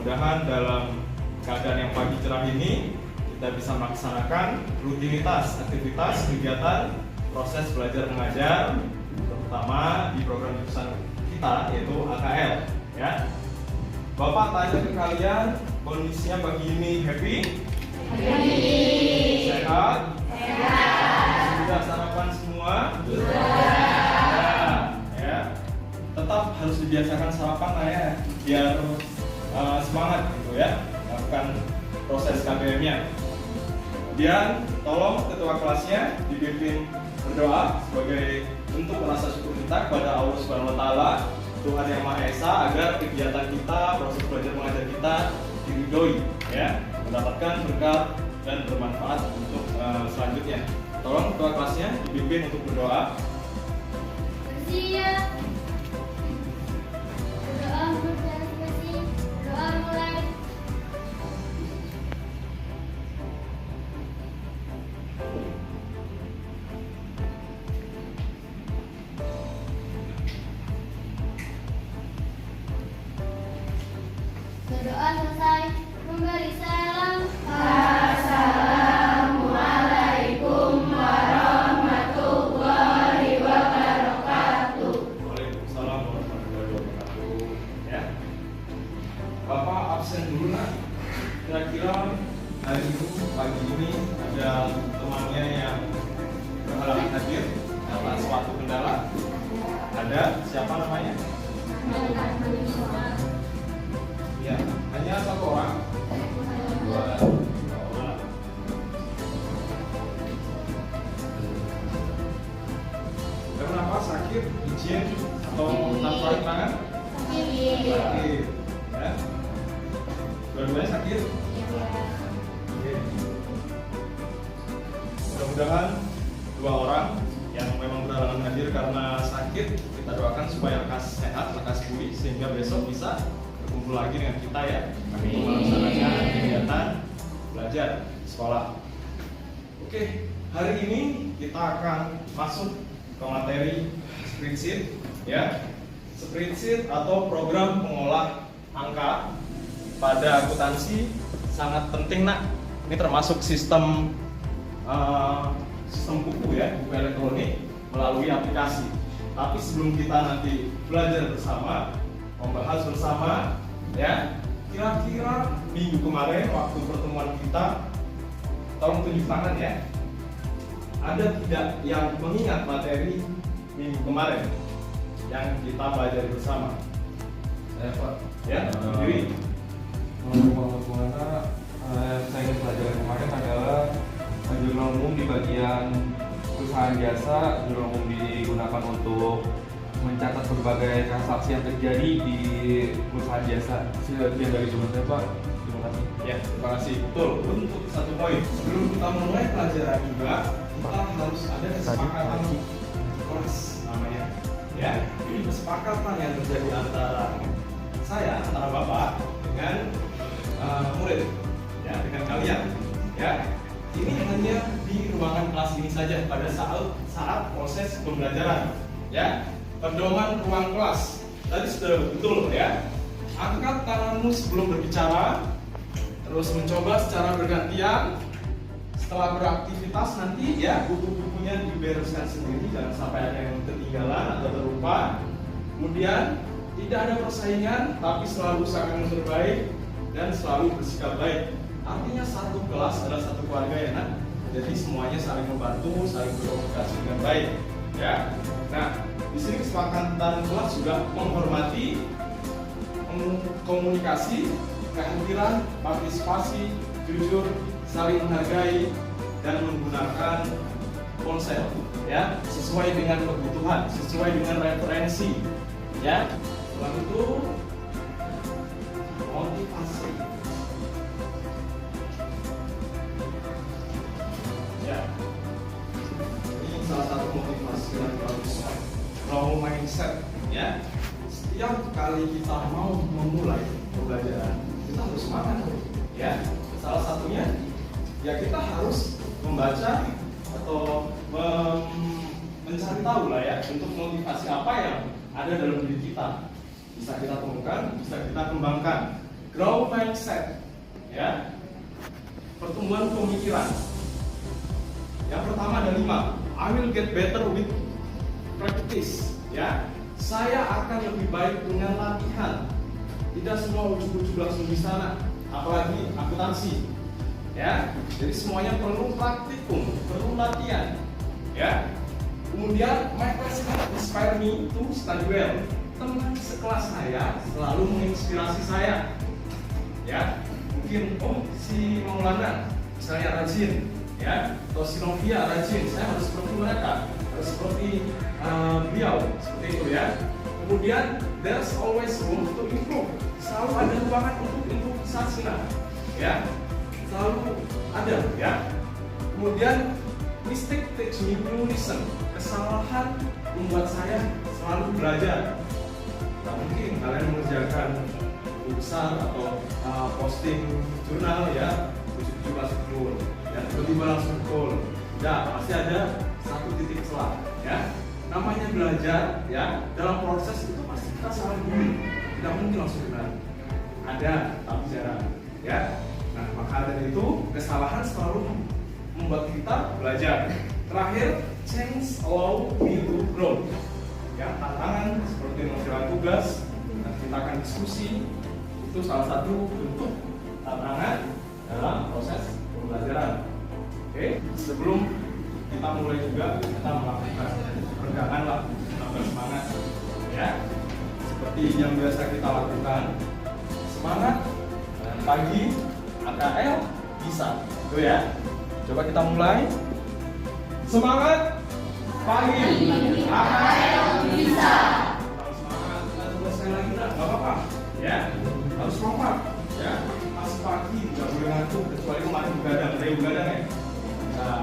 mudah-mudahan dalam keadaan yang pagi cerah ini kita bisa melaksanakan rutinitas, aktivitas, kegiatan, proses belajar mengajar, terutama di program jurusan kita yaitu AKL. Ya, Bapak tanya ke kalian, kondisinya pagi ini happy? Sehat? Sudah sarapan semua? Ya. Tetap harus dibiasakan sarapan lah ya, biar semangat gitu ya, melakukan proses KBM-nya. Kemudian tolong ketua kelasnya dipimpin berdoa sebagai bentuk rasa syukur kita kepada Allah Subhanahu wa taala, Tuhan Yang Maha Esa, agar kegiatan kita, proses belajar mengajar kita diridhoi ya, mendapatkan berkat dan bermanfaat untuk selanjutnya. Tolong ketua kelasnya dipimpin untuk berdoa. Berdoa berterima, doa mulai. Berdoa selesai, memberi salam. Assalamualaikum warahmatullahi wabarakatuh. Waalaikumsalam warahmatullahi wabarakatuh. Ya, Bapak absen dulu nak. Kira-kira hari ini pagi ini ada temannya yang berhalangan hadir karena suatu kendala. Ada, siapa namanya? Ya, hanya satu orang. Dua orang. Kenapa sakit, izin atau tanpa tangan? Sakit. Ya. Dua-duanya sakit. Oke. Mudah-mudahan dua orang yang memang berhalangan hadir karena sakit, kita doakan supaya lekas sehat, lekas pulih sehingga besok bisa berkumpul lagi dengan kita ya, untuk melaksanakan kegiatan belajar sekolah. Oke, hari ini kita akan masuk ke materi spreadsheet ya. Spreadsheet atau program pengolah angka pada akuntansi sangat penting nak. Ini termasuk sistem buku ya, buku elektronik melalui aplikasi. Tapi sebelum kita nanti belajar bersama, membahas bersama ya, kira-kira minggu kemarin waktu pertemuan kita, tolong tunjuk tangan ya, ada tidak yang mengingat materi minggu kemarin yang kita pelajari bersama? Saya Pak. Ya, sendiri. Pengetahuan saya ingin pelajari kemarin adalah jurnal umum di bagian perusahaan jasa. Jurnal umum digunakan untuk mencatat berbagai transaksi yang terjadi di perusahaan jasa. Sekian dari jurnal saya Pak. Terima kasih. Ya, terima kasih. Betul. Untuk satu poin, sebelum kita mulai pelajaran juga, kita harus ada kesepakatan kelas namanya. Ya, ini kesepakatan yang terjadi antara saya, antara Bapak dengan murid, ya, dengan kalian. Ya, ini hanya di ruangan kelas ini saja pada saat proses pembelajaran. Ya, pedoman ruang kelas. Tadi sudah betul ya. Angkat tanganmu sebelum berbicara. Terus mencoba secara bergantian. Setelah beraktivitas nanti ya buku-bukunya dibereskan sendiri, jangan sampai ada yang ketinggalan atau terlupa. Kemudian tidak ada persaingan, tapi selalu usahakan yang terbaik dan selalu bersikap baik. Artinya satu kelas adalah satu keluarga ya nak. Jadi semuanya saling membantu, saling berkomunikasi dengan baik. Ya. Nah, di sini kesepakatan kelas juga menghormati, komunikasi, kehadiran, partisipasi, jujur, saling menghargai, dan menggunakan ponsel ya sesuai dengan kebutuhan, sesuai dengan referensi ya. Setelah itu motivasi ya, ini salah satu motivasi yang bagus, raw mindset ya. Setiap kali kita mau memulai pembelajaran kita harus semangat ya. Salah satunya ya kita harus membaca atau mencari tahu lah ya, untuk motivasi apa yang ada dalam diri kita, bisa kita temukan, bisa kita kembangkan Grow mindset, ya. Pertumbuhan pemikiran. Yang pertama ada 5. I will get better with practice, ya. Saya akan lebih baik dengan latihan. Tidak semua ujuk-ujuk langsung di sana, apalagi akuntansi, ya. Jadi semuanya perlu praktikum, perlu latihan, ya. Kemudian my classmates inspire me to study well. Teman sekelas saya selalu menginspirasi saya, ya. Mungkin si Maulana misalnya rajin, ya, atau si Novia rajin, saya harus seperti mereka, harus seperti beliau, seperti itu, ya. Kemudian there's always room to improve. Selalu ada ruangan untuk improvisasi, ya. Selalu ada, ya. Kemudian mistake teach me to listen. Kesalahan membuat saya selalu belajar. Tak mungkin kalian mengerjakan buku besar atau posting jurnal, ya, 17 betul, ya, tiba-tiba langsung betul. Ya, pasti ada satu titik celah, ya. Namanya belajar, ya, dalam proses itu pasti kita salah dulu. Tidak mungkin langsung benar. Ada, tapi jarang, ya. Nah, maka dari itu kesalahan selalu membuat kita belajar. Terakhir, change allow me to grow. Ya, tantangan seperti mengerjakan tugas dan kita akan diskusi itu salah satu bentuk tantangan dalam proses pembelajaran. Oke, sebelum kita mulai juga kita melakukan peregangan lah, tambah semangat, ya. Seperti yang biasa kita lakukan, semangat dan pagi AKL bisa, itu ya. Coba kita mulai. Semangat pagi AKL bisa. Kalau semangat kita coba sekali lagi, nggak apa-apa, ya. Harus kompak, ya. Masih pagi nggak boleh ngantuk kecuali kemarin begadang, dari begadang, ya.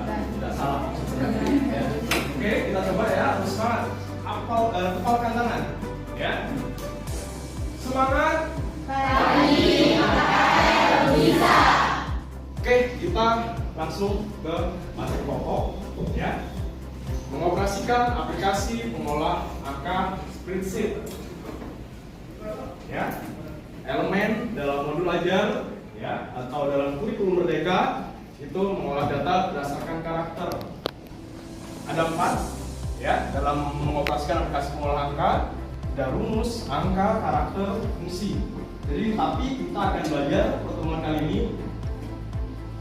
Tidak salah, ya. Oke, kita coba, ya. Harus semangat. Kepalkan tangan, ya. Semangat Pagi AKL bisa. Oke, kita langsung ke materi pokok, ya. Mengoperasikan aplikasi pengolah angka spreadsheet, ya. Elemen dalam modul ajar, ya, atau dalam kurikulum Merdeka itu mengolah data berdasarkan karakter. Ada 4, ya, dalam mengoperasikan aplikasi pengolah angka. Ada rumus, angka, karakter, fungsi. Jadi, tapi kita akan belajar pertemuan kali ini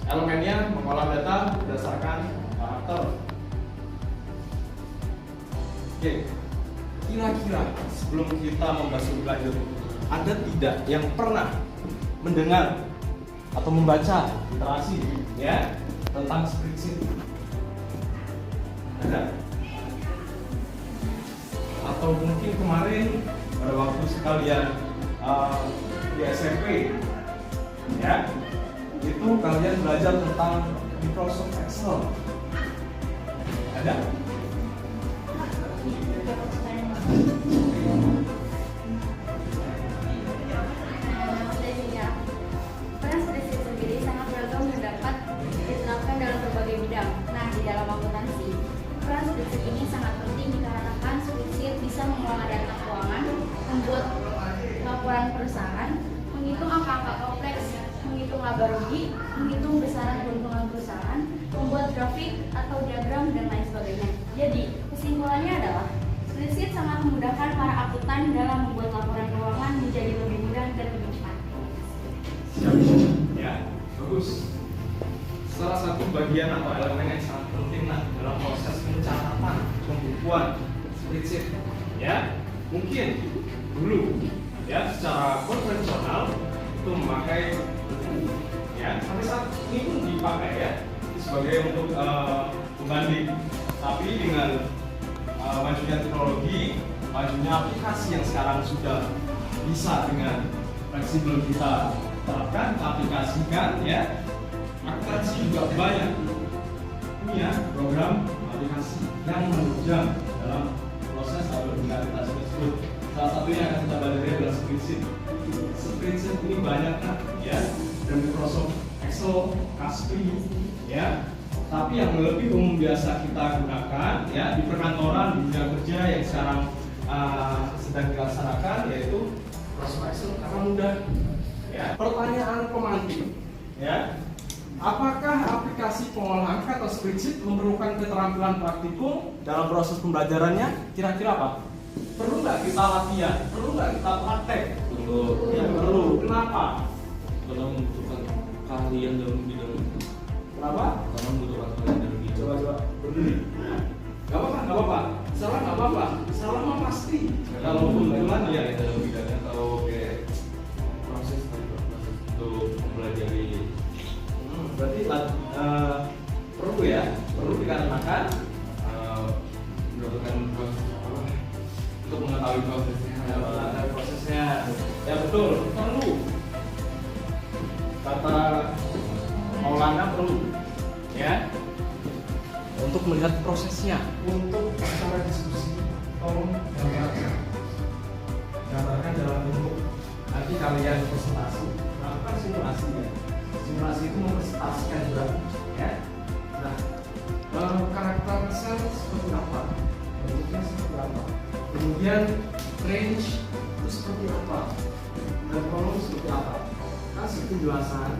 elemennya mengolah data berdasarkan karakter. Oke, kira-kira sebelum kita membahas lebih lanjut, ada tidak yang pernah mendengar atau membaca literasi, ya, tentang spreadsheet? Ada? Atau mungkin kemarin pada waktu sekalian di SMP, ya, itu kalian belajar tentang Microsoft Excel. Ada? Peran spreadsheet sendiri sangat beragam dan dapat diterapkan dalam berbagai bidang. Nah, di dalam akuntansi, peran spreadsheet ini sangat penting dikarenakan spreadsheet bisa mengolah data keuangan, membuat laporan perusahaan, menghitung angka-angka kompleks, menghitung laba rugi, menghitung besaran keuntungan perusahaan, membuat grafik atau diagram dan lain sebagainya. Jadi, kesimpulannya adalah spreadsheet sangat memudahkan para akuntan dalam membuat laporan keuangan menjadi lebih mudah dan lebih cepat. Ya, bagus. Salah satu bagian atau elemen yang sangat penting dalam proses pencatatan pembukuan spreadsheet, ya, mungkin dulu, ya, secara konvensional itu memakai buku, ya, sampai saat ini pun dipakai, ya, sebagai untuk pembanding. Tapi dengan majunya teknologi, majunya aplikasi yang sekarang sudah bisa dengan fleksibel kita terapkan, aplikasikan, ya. Akuntansi juga banyak punya program aplikasi yang menunjang dalam proses atau aktivitas tersebut. Salah satunya yang akan kita belajar adalah spreadsheet. Spreadsheet ini banyak, ya, dan Microsoft Excel, Caspi, ya. Tapi yang lebih umum biasa kita gunakan, ya, di perkantoran, di dunia kerja yang sekarang sedang dilaksanakan, yaitu Microsoft Excel karena mudah, Ya, pertanyaan pemantik. Ya, apakah aplikasi pengolahan angka atau spreadsheet memerlukan keterampilan praktikum dalam proses pembelajarannya? Kira-kira apa? Perlu nggak kita latihan? Perlu nggak kita praktek? Perlu. Ya, perlu. Kenapa? Karena membutuhkan keahlian dalam bidang itu. Kenapa? Karena membutuhkan keahlian dalam bidang. Coba berdiri. Gak apa-apa, gak apa-apa. Salah gak apa-apa. Salah mah pasti. Kalau kebetulan ya. dalam bidangnya atau kayak proses untuk mempelajari. Berarti perlu ya, perlu dikarenakan Mendapatkan proses untuk mengetahui prosesnya. mengetahui prosesnya. Ya betul, perlu. Kata Maulana perlu, ya. Untuk melihat prosesnya, untuk acara diskusi, tolong gambarkan dalam bentuk nanti kalian presentasi, lakukan simulasi ya. Simulasi itu mempresentasikan juga, ya. Nah, karakter sel seperti apa, bentuknya seperti apa, kemudian range itu seperti apa, dan kolom seperti apa, kasih penjelasan,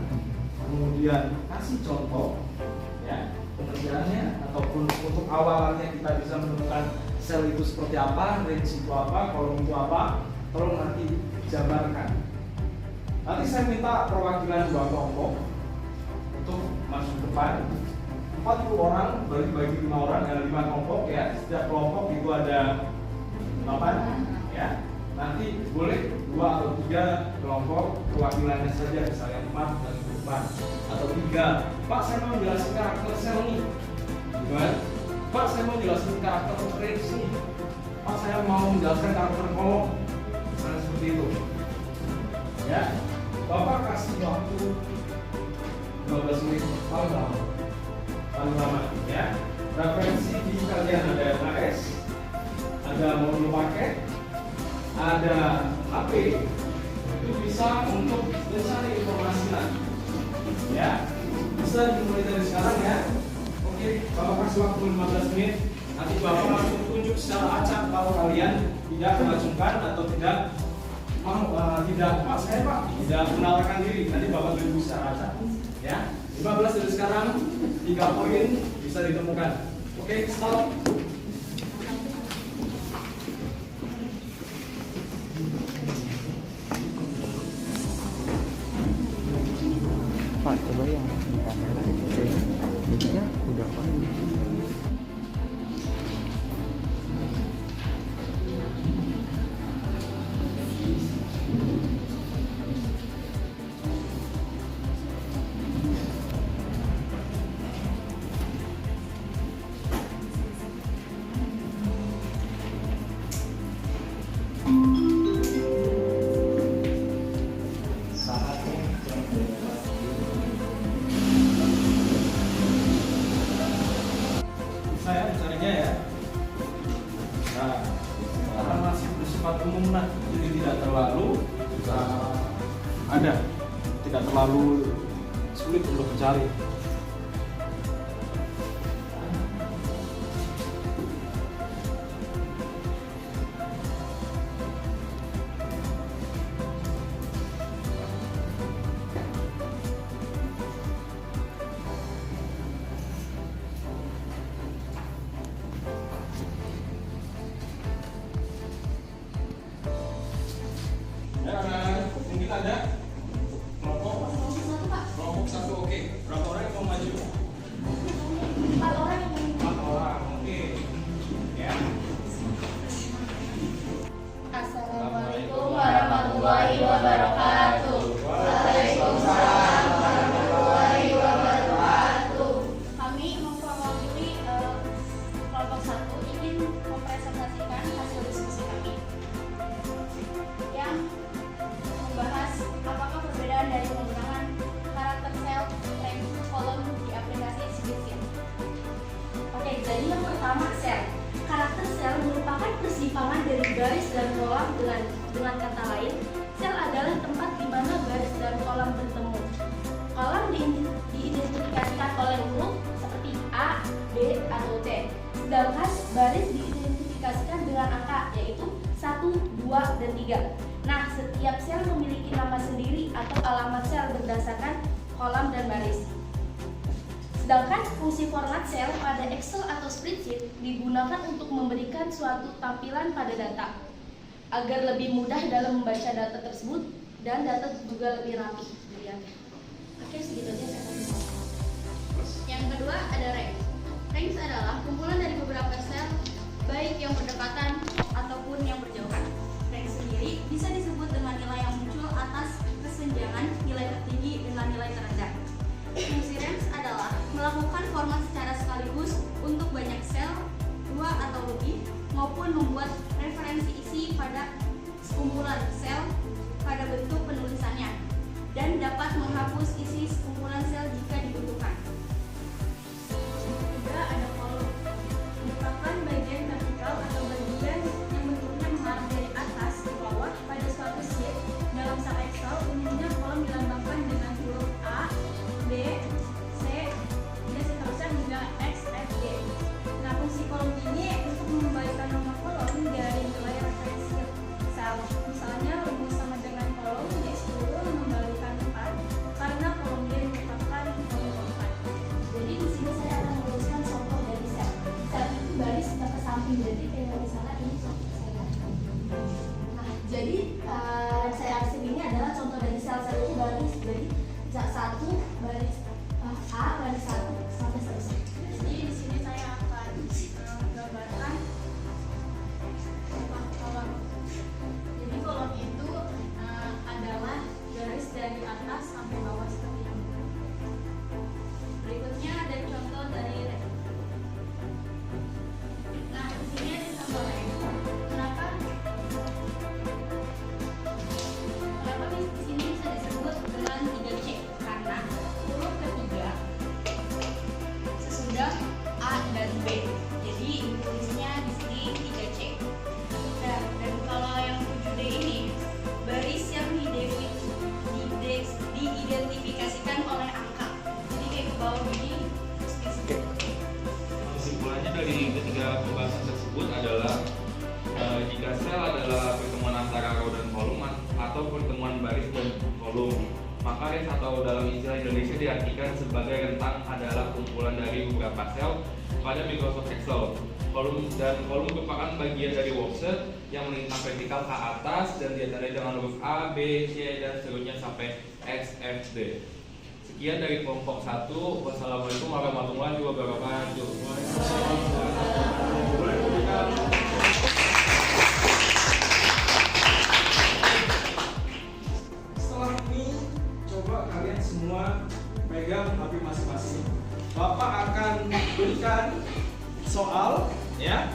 kemudian kasih contoh, ya, pengerjaannya ataupun untuk awalannya kita bisa menemukan sel itu seperti apa, range itu apa, kolom itu apa, tolong nanti jabarkan. Nanti saya minta perwakilan 2 kelompok untuk masuk ke depan. 40 orang, bagi-bagi 5 orang, ada 5 kelompok ya. Setiap kelompok itu ada 8 ya. Nanti boleh 2 atau 3 kelompok perwakilannya saja, misalnya 4 dan 4 atau 3. Pak, saya mau jelasin karakter sel nih. Gimana? Pak, saya mau jelasin karakter range nih. Pak, saya mau menjelaskan karakter kolom. Misalnya seperti itu. Ya. Bapak kasih waktu 12 menit paling lama ya. Referensi di kalian ada NAS, ada modul paket, ada HP, itu bisa untuk mencari informasi nanti ya. Bisa dimulai dari sekarang ya. Oke, Bapak kasih waktu 15 menit. Nanti Bapak langsung tunjuk secara acak kalau kalian tidak mengacungkan atau tidak tidak Pak, saya Pak tidak menawarkan diri. Nanti Bapak tunjuk secara acak ya. 15 dari sekarang, 3 poin bisa ditemukan. Oke, stop. Pak, coba yang di kamera mic-nya udah apa? Saya mencarinya ya. Nah, karena masih bersifat umum nah, jadi tidak terlalu tidak terlalu sulit untuk mencari. Ya, mungkin ada kelompok satu, oke. Berapa orang yang mau maju? 4 orang yang 4 orang, oke. Ya. Assalamualaikum warahmatullahi wabarakatuh. Waalaikumsalam warahmatullahi wabarakatuh. Kami mewakili kelompok 1 ingin mempresentasikan hasil diskusi kami yang membahas apakah perbedaan dari penggunaan karakter sel, range, kolom di aplikasi spreadsheet. Oke, jadi yang pertama sel. Karakter sel merupakan keseimbangan dari baris dan kolom dengan kata lain, sel adalah tempat di mana baris dan kolom bertemu. Kolom diidentifikasikan oleh huruf seperti A, B, atau T. Sedangkan baris diidentifikasikan dengan angka yaitu 1, 2, dan 3. Nah, Setiap sel memiliki nama sendiri atau alamat sel berdasarkan kolom dan baris. Sedangkan fungsi format sel pada Excel atau spreadsheet digunakan untuk memberikan suatu tampilan pada data agar lebih mudah dalam membaca data tersebut dan data juga lebih rapi dilihatnya. Oke, segitu aja saya kasih tahu. Yang kedua ada range. Range adalah kumpulan dari beberapa sel baik yang berdekatan ataupun yang berjauhan. Range sendiri bisa disebut dengan nilai yang muncul atas kesenjangan nilai tertinggi dengan nilai terendah. Fungsi range adalah melakukan format secara sekaligus untuk banyak sel, dua atau lebih, maupun membuat referensi isi pada sekumpulan sel pada bentuk penulisannya, dan dapat menghapus isi sekumpulan sel jika dibutuhkan. Juga ada kolom, merupakan bagian vertikal atau bagian yang bentuknya mengarah dari atas ke bawah pada suatu sheet. Dalam sak Excel, umumnya kolom dilambangkan dengan huruf A, B, C, dan seterusnya hingga X, F, G. Nah, fungsi kolom ini untuk mengembalikan nomor kolom dari nilai referensi sel. Misalnya, rumus sama dengan kolom D10 mengembalikan 4 karena kolom D merupakan kolom 4. Jadi di sini saya akan menuliskan contoh dari sel. Sel itu baris kita ke samping, jadi kayak misalnya ini contoh saya. Nah, jadi saya arsip ini adalah contoh dari sel-sel itu baris. Jadi satu baris A, baris 1 sampai selesai. Jadi di sini saya akan menggambarkan kolom. Jadi kolom itu adalah garis dari atas sampai bawah seperti ini. Berikutnya ada contoh dari rank. Nah, di sini ada contoh rank. Kenapa di sini bisa disebut dengan 3C? Karena huruf ketiga sesudah A dan B. Jadi tulisnya di sini 3C. Dan kalau yang 7D ini baris yang diidentifikasikan oleh angka. Jadi kayak ke bawah ini terus di sini. Kesimpulannya dari ketiga pembahasan tersebut adalah jika sel adalah pertemuan antara row dan kolom atau pertemuan baris dan kolom, maka range atau dalam istilah Indonesia diartikan sebagai rentang adalah kumpulan dari beberapa sel pada Microsoft Excel. Kolom merupakan bagian dari worksheet yang melintang vertikal ke atas dan ditandai dengan huruf A, B, C, dan seterusnya sampai X, F, D. Sekian dari kelompok 1. Wassalamualaikum warahmatullahi wabarakatuh. Setelah ini coba kalian semua pegang HP masing-masing. Bapak akan berikan soal ya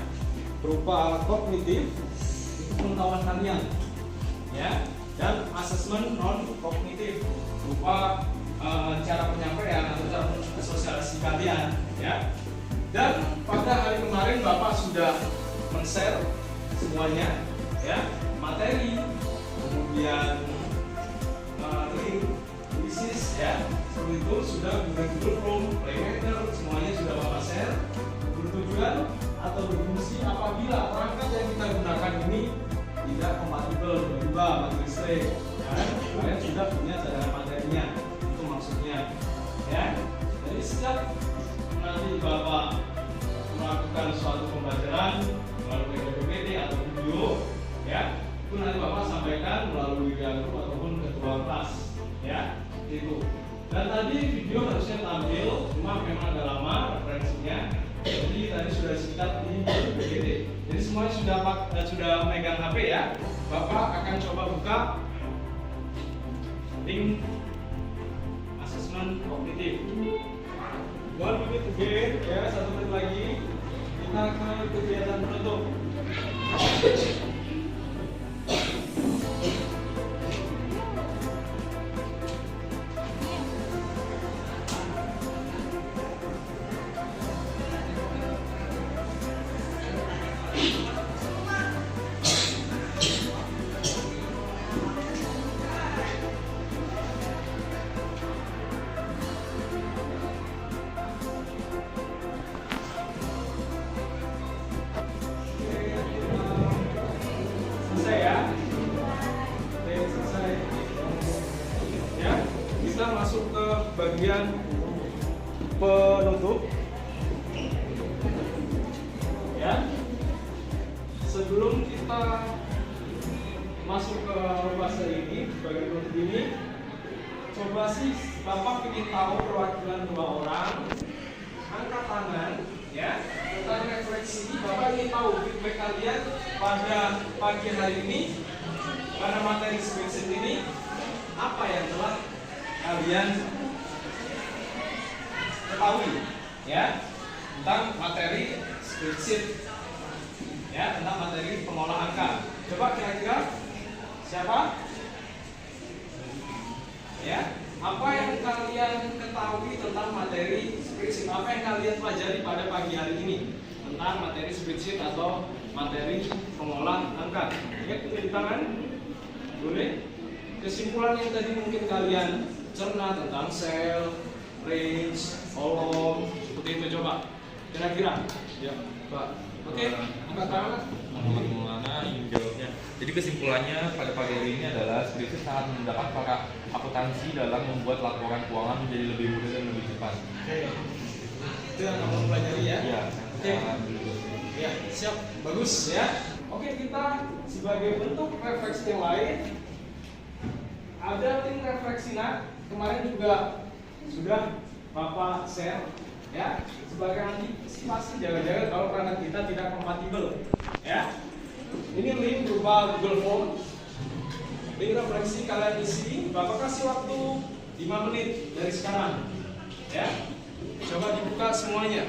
berupa kognitif itu pengetahuan kalian ya, dan asesmen non kognitif berupa cara penyampaian atau cara sosialisasi kalian ya. Dan pada hari kemarin Bapak sudah men-share semuanya ya, materi, kemudian link, bisnis ya, seperti itu sudah Google Form, Playmaker, semuanya sudah Bapak share. Bertujuan atau berfungsi apabila perangkat yang kita gunakan ini tidak kompatibel berdua mati listrik ya, kalian sudah punya cadangan materinya, itu maksudnya ya. Jadi setiap nanti Bapak melakukan suatu pembelajaran melalui PPT atau video ya, itu nanti Bapak sampaikan melalui grup ataupun ketua kelas ya, itu. Dan tadi video harusnya tampil, cuma memang agak lama referensinya. Jadi tadi sudah singkat di PPT. Jadi semuanya sudah megang HP ya. Bapak akan coba buka link asesmen kognitif. 1 menit again ya, 1 menit lagi kita ke kegiatan penutup. bagian penutup. Ya. Sebelum kita masuk ke fase ini, bagian penutup ini, coba sih Bapak ingin tahu perwakilan dua orang, angkat tangan, ya. Tentang refleksi, Bapak ingin tahu feedback kalian pada pagi hari ini, pada materi spreadsheet ini, apa yang telah kalian ketahui, ya, tentang materi spreadsheet, ya, tentang materi pengolah angka. Coba kira-kira siapa? Ya, apa yang kalian ketahui tentang materi spreadsheet? Apa yang kalian pelajari pada pagi hari ini tentang materi spreadsheet atau materi pengolah angka? Ingat di tangan? Boleh? Kesimpulan yang tadi mungkin kalian cerna tentang sel, range, kolom, seperti itu coba. Kira-kira? Ya, Pak. Oke, angkat tangan. Mana ingin jawabnya? Jadi kesimpulannya pada pagi hari ini adalah spreadsheet sangat memudahkan para akuntansi dalam membuat laporan keuangan menjadi lebih mudah dan lebih cepat. Oke, itu yang kamu pelajari ya? Iya. Oke. Ya, siap, bagus ya. Oke, kita sebagai bentuk refleksi yang lain, ada tim refleksi. Nah, kemarin juga sudah Bapak share ya, sebagai antisipasi jaga-jaga kalau perangkat kita tidak kompatibel ya. Ini link berupa Google Form. Link refleksi kalian isi, Bapak kasih waktu 5 menit dari sekarang ya. Coba dibuka semuanya.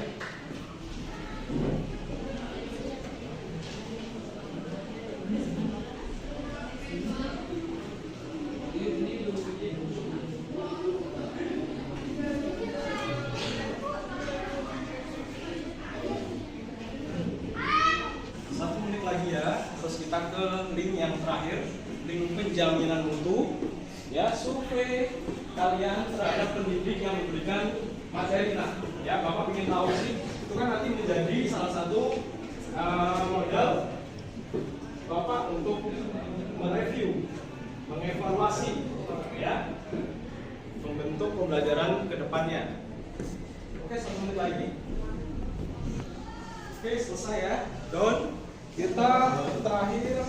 Terus kita ke link yang terakhir, link penjaminan mutu ya, survei kalian terhadap pendidik yang memberikan materi. Nah ya, Bapak ingin tahu sih, itu kan nanti menjadi salah satu modal Bapak untuk mereview, mengevaluasi ya, membentuk pembelajaran ke depannya. Oke, 1 menit lagi. Oke, selesai ya. Down. Kita terakhir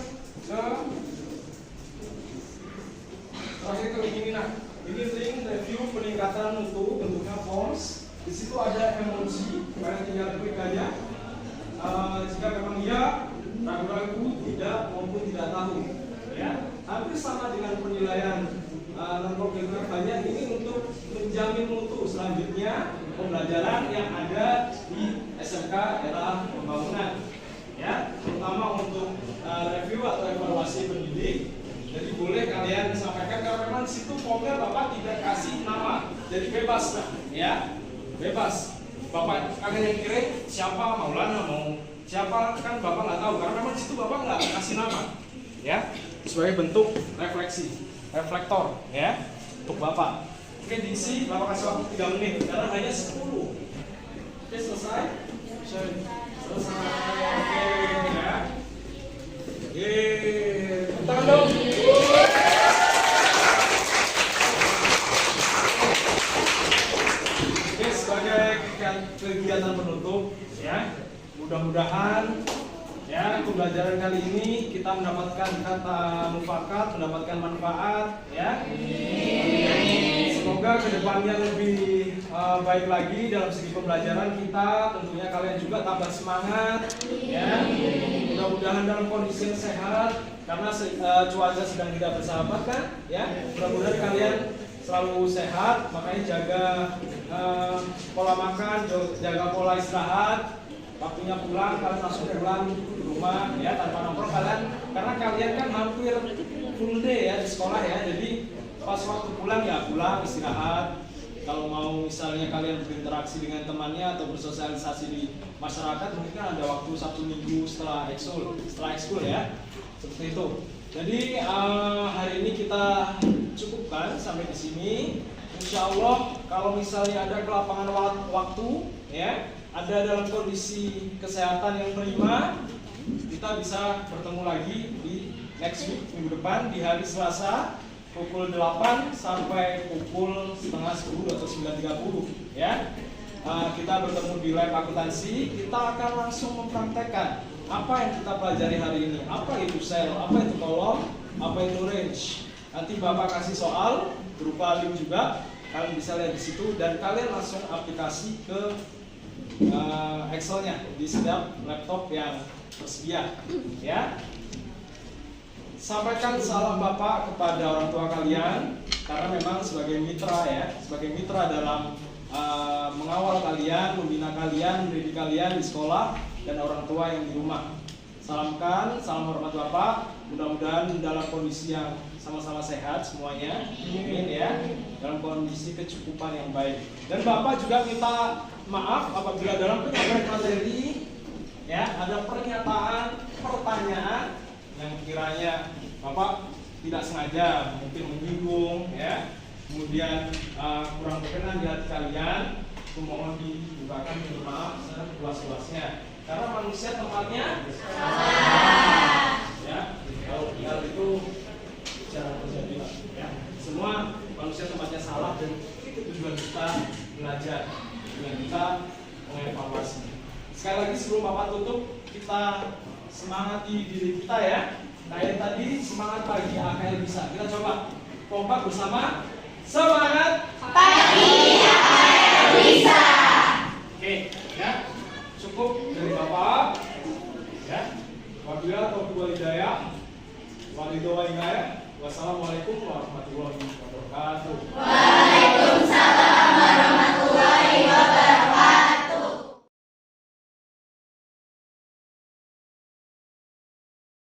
ke link ini. Nah, ini link review peningkatan mutu, bentuknya forms. Di situ ada emoji, kalian tinggal klik aja. Jika memang iya, ragu-ragu, tidak maupun tidak tahu. Ya, hampir sama dengan penilaian non-kognitif banyak. Ini untuk menjamin mutu selanjutnya pembelajaran yang ada di SMK era pembangunan. Ya, terutama untuk review atau evaluasi pendidik. Jadi boleh kalian sampaikan, kalau memang di situ formnya Bapak tidak kasih nama, jadi bebas, nah, ya, bebas. Bapak kalian yang kirim siapa, Maulana mau siapa kan Bapak nggak tahu, karena memang di situ Bapak nggak kasih nama, ya, sebagai bentuk refleksi, reflektor, ya, untuk Bapak. Oke, diisi, Bapak kasih waktu 3 menit, karena hanya 10. Oke, selesai. Selesai. Oke, ya. Tangan dong. Oke, sebagai kegiatan penutup, ya, mudah-mudahan ya pembelajaran kali ini kita mendapatkan kata mufakat, mendapatkan manfaat, ya. Semoga kedepannya lebih baik lagi dalam segi pembelajaran kita. Tentunya kalian juga tambah semangat, ya. Mudah-mudahan dalam kondisi yang sehat, karena cuaca sedang tidak bersahabat kan, ya. Mudah-mudahan kalian selalu sehat, makanya jaga pola makan, jaga pola istirahat. Waktunya pulang, kalian langsung pulang ke rumah ya, tanpa nongkrong kalian, karena kalian kan hampir full day ya di sekolah ya. Jadi pas waktu pulang ya pulang, istirahat. Kalau mau misalnya kalian berinteraksi dengan temannya atau bersosialisasi di masyarakat, mungkin kan ada waktu 1 minggu setelah ekskul ya, seperti itu. Jadi hari ini kita cukupkan sampai di sini. Insya Allah kalau misalnya ada kelapangan waktu ya, ada dalam kondisi kesehatan yang prima, kita bisa bertemu lagi di next week, minggu depan di hari Selasa pukul 8 sampai pukul setengah 10 atau 9.30 ya. Kita bertemu di lab akuntansi, kita akan langsung mempraktekkan apa yang kita pelajari hari ini. Apa itu sel, apa itu kolom, apa itu range. Nanti Bapak kasih soal berupa link juga, kalian bisa lihat di situ dan kalian langsung aplikasi ke Excel-nya di setiap laptop yang tersedia ya. Sampaikan salam Bapak kepada orang tua kalian karena memang sebagai mitra ya, sebagai mitra dalam mengawal kalian, membina kalian, mendidik kalian di sekolah dan orang tua yang di rumah. Salamkan, salam hormat Bapak. Mudah-mudahan dalam kondisi yang sama-sama sehat semuanya, amin ya, dalam kondisi kecukupan yang baik. Dan Bapak juga minta maaf apabila dalam penyampaian materi ya ada pernyataan, pertanyaan yang kiranya Bapak tidak sengaja mungkin menyinggung ya, kemudian kurang berkenan di hati kalian, mohon dibukakan pintu maaf seluas-luasnya. Karena manusia tempatnya ya, kalau tinggal itu jarang terjadi ya. Semua manusia tempatnya salah dan itu tujuan kita belajar, tujuan kita mengevaluasi. Sekali lagi sebelum Bapak tutup, kita semangati diri kita ya. Kayak tadi semangat pagi AKL bisa. Kita coba kompak bersama. Semangat Pagi AKL bisa. Oke, ya. Cukup dari Bapak. Ya. Wabillahi taufiq wal hidayah. Wassalamualaikum warahmatullahi wabarakatuh. Waalaikumsalam warahmatullahi wabarakatuh.